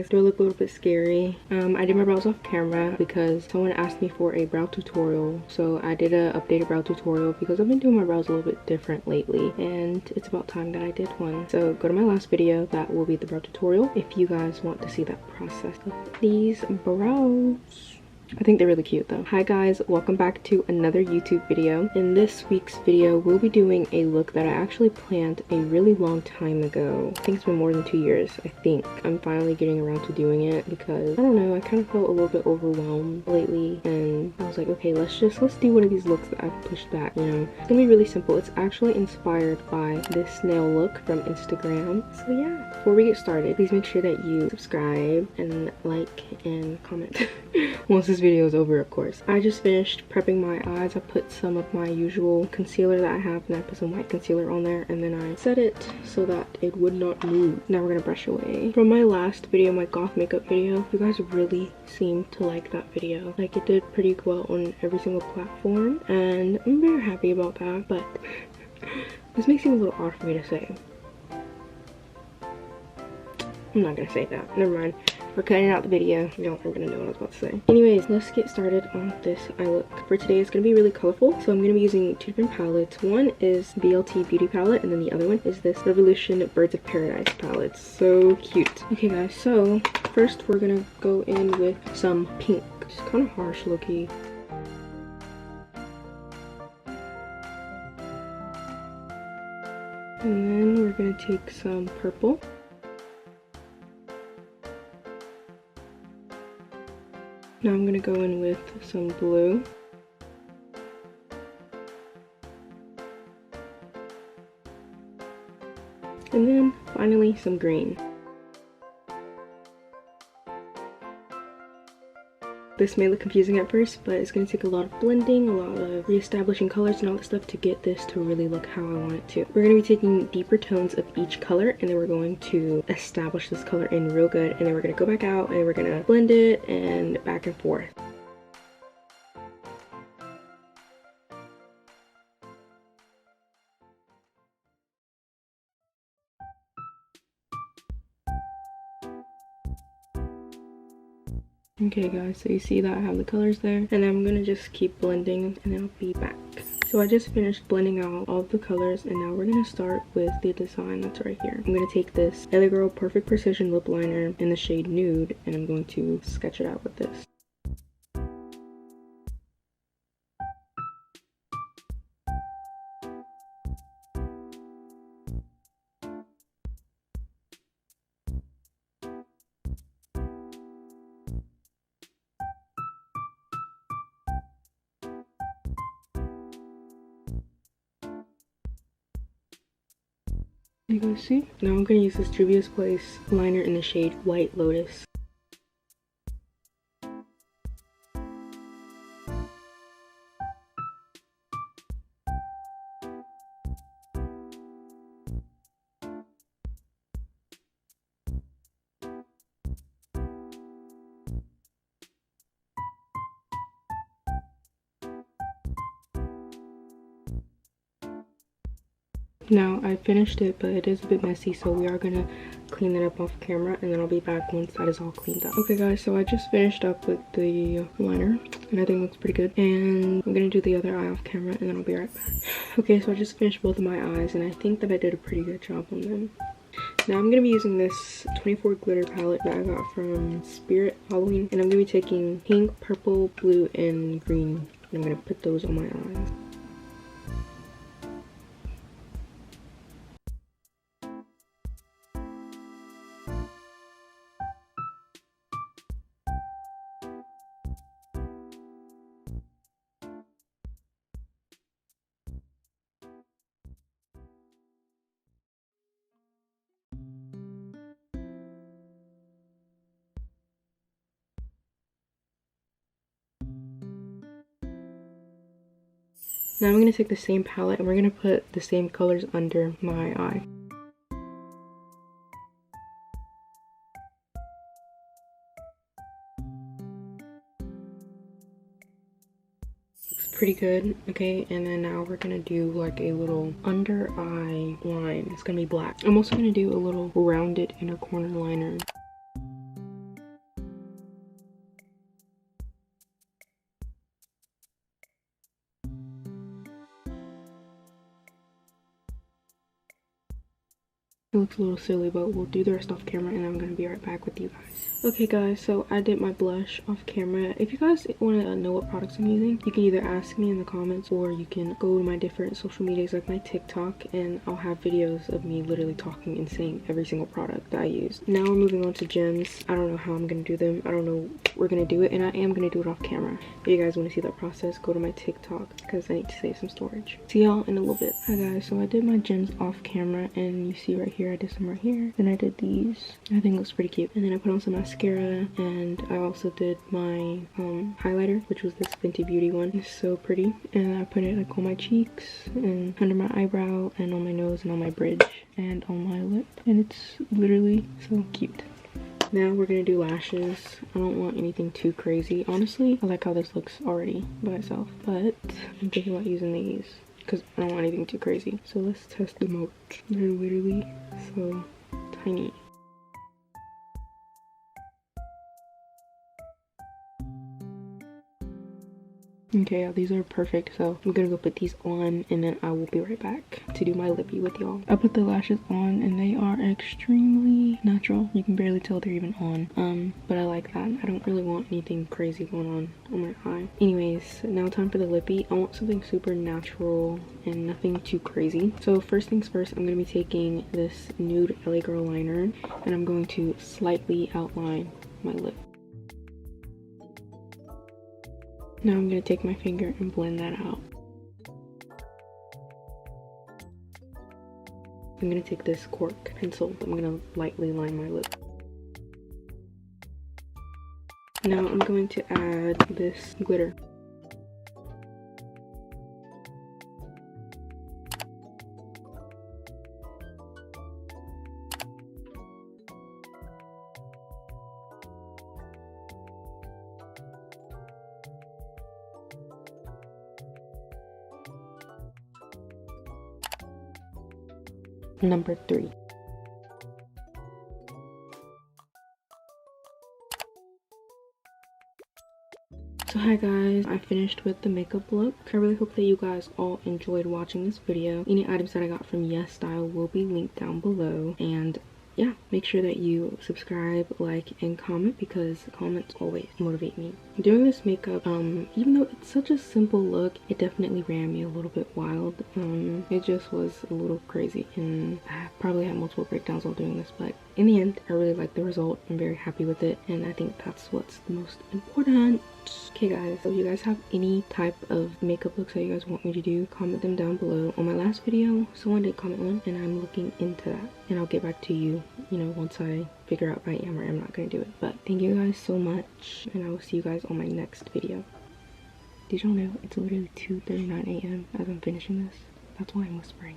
guys. Do I look a little bit scary? I did my brows off camera because someone asked me for a brow tutorial. So I did a updated brow tutorial because I've been doing my brows a little bit different lately. And it's about time that I did one. So go to my last video. That will be the brow tutorial if you guys want to see that process of these brows. I think they're really cute though. Hi guys, welcome back to another YouTube video. In this week's video, we'll be doing a look that I actually planned a really long time ago. I think it's been more than 2 years. I think I'm finally getting around to doing it because I don't know, I kind of felt a little bit overwhelmed lately and I was like, okay, let's do one of these looks that I've pushed back, you know. It's gonna be really simple. It's actually inspired by this snail look from Instagram. So yeah, before we get started, please make sure that you subscribe and like and comment once this video is over, of course. I just finished prepping my eyes. I put some of my usual concealer that I have and I put some white concealer on there and then I set it so that it would not move. Now we're gonna brush away. From my last video, my goth makeup video, you guys really seemed to like that video. Like, it did pretty well on every single platform and I'm very happy about that, but this may seem a little odd for me to say. I'm not gonna say that. Never mind. We're cutting out the video. You don't gonna know what I was about to say. Anyways, let's get started on this eye look. For today, it's gonna be really colorful. So I'm gonna be using two different palettes. One is BLT Beauty palette, and then the other one is this Revolution Birds of Paradise palette. So cute. Okay guys, so first we're gonna go in with some pink. It's kind of harsh looking. And then we're gonna take some purple. Now I'm gonna go in with some blue. And then finally some green. This may look confusing at first, but it's going to take a lot of blending, a lot of reestablishing colors and all that stuff to get this to really look how I want it to. We're going to be taking deeper tones of each color and then we're going to establish this color in real good, and then we're going to go back out and we're going to blend it and back and forth. Okay guys, so you see that I have the colors there, and I'm gonna just keep blending and then I'll be back. So I just finished blending out all of the colors and now we're gonna start with the design that's right here. I'm gonna take this LA Girl Perfect Precision lip liner in the shade Nude and I'm going to sketch it out with this. You guys see? Now I'm gonna use this Juvia's Place liner in the shade White Lotus. Now I finished it, but it is a bit messy, so we are gonna clean it up off camera and then I'll be back once that is all cleaned up. Okay guys, so I just finished up with the liner and I think it looks pretty good, and I'm gonna do the other eye off camera and then I'll be right back. Okay, so I just finished both of my eyes and I think that I did a pretty good job on them. Now I'm gonna be using this 24 glitter palette that I got from Spirit Halloween, and I'm gonna be taking pink, purple, blue, and green and I'm gonna put those on my eyes. Now I'm going to take the same palette and we're going to put the same colors under my eye. Looks pretty good. Okay, and then now we're going to do like a little under eye line. It's going to be black. I'm also going to do a little rounded inner corner liner. It looks a little silly, but we'll do the rest off camera and I'm gonna be right back with you guys. Okay guys, so I did my blush off camera. If you guys want to know what products I'm using, you can either ask me in the comments or you can go to my different social medias like my TikTok, and I'll have videos of me literally talking and saying every single product that I use. Now we're moving on to gems. I don't know how I'm gonna do them. I don't know. We're gonna do it, and I am gonna do it off camera. If you guys want to see that process, go to my TikTok because I need to save some storage. See y'all in a little bit. Hi guys, so I did my gems off camera, and you see right here I did some right here. Then I did these. I think it looks pretty cute. And then I put on some mascara, and I also did my highlighter, which was this Fenty Beauty one. It's so pretty. And I put it like on my cheeks and under my eyebrow and on my nose and on my bridge and on my lip, and it's literally so cute. Now we're gonna do lashes. I don't want anything too crazy. Honestly, I like how this looks already by itself, but I'm thinking about using these because I don't want anything too crazy. So let's test them out. They're literally so tiny. Okay, yeah, these are perfect, so I'm gonna go put these on and then I will be right back to do my lippy with y'all. I put the lashes on and they are extremely natural. You can barely tell they're even on, but I like that. I don't really want anything crazy going on my eye. Anyways, now time for the lippy. I want something super natural and nothing too crazy. So first things first, I'm gonna be taking this nude LA Girl liner and I'm going to slightly outline my lip. Now I'm going to take my finger and blend that out. I'm going to take this cork pencil. I'm going to lightly line my lip. Now I'm going to add this glitter. Number 3. So hi guys, I finished with the makeup look. I really hope that you guys all enjoyed watching this video. Any items that I got from Yesstyle will be linked down below, and yeah, make sure that you subscribe, like, and comment because comments always motivate me. Doing this makeup, even though it's such a simple look, it definitely ran me a little bit wild. It just was a little crazy, and I probably had multiple breakdowns while doing this, but in the end, I really like the result. I'm very happy with it, and I think that's what's the most important. Okay guys, so if you guys have any type of makeup looks that you guys want me to do, comment them down below. On my last video, someone did comment one, and I'm looking into that, and I'll get back to you, once I figure out if I am or am not gonna do it. But thank you guys so much, and I will see you guys on my next video. Did y'all know it's literally 2:39 a.m. as I'm finishing this? That's why I'm whispering.